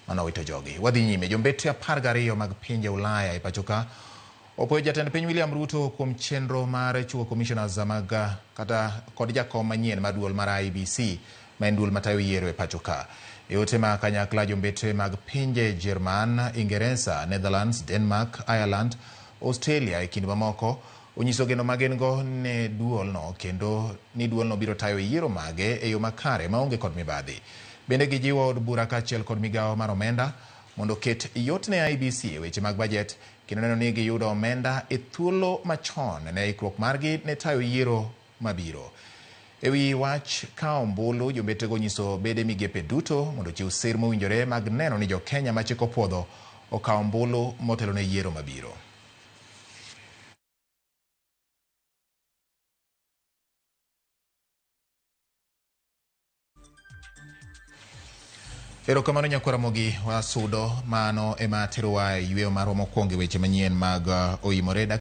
manowito jogi. Wadhi nyime. Jombetre 12 mag pinje Ulaya e pachoka opoyo jatend piny William Ruto kuom chenro mar chuo commissioners mag kod jakom manyien mar duol mar IEBC ma en duol matayo yiero e pachoka. Yote ma kanyakla jombetre mag pinje Jerman, Ingereza, Netherlands, Denmark, Ireland, Australia e kind mamoko onyiso geno magengo ne duolno kendo ni duolno biro tayo yiero mage e yo makare maonge kod mibadhi. Bende gijiwo od bura kaachiel kod migawo mar omenda mondo ket yot ne IEBC e weche mag budget kendo neno ni giyudo omenda e thuolo machon ne ikruok margi ne tayo yiero mabiro. Ewi wach ka ombulu jombetego nyiso bede migepe duto mondo chiw sir mowinjore mag neno ni Jo-Kenya ma chik opuodho okawo ombulu motelo ne yiero mabiro. Erokamano nyakwara mogi wasudo mano ema terowa e yweyo marwa mokwongo e weche manyien mag oimore.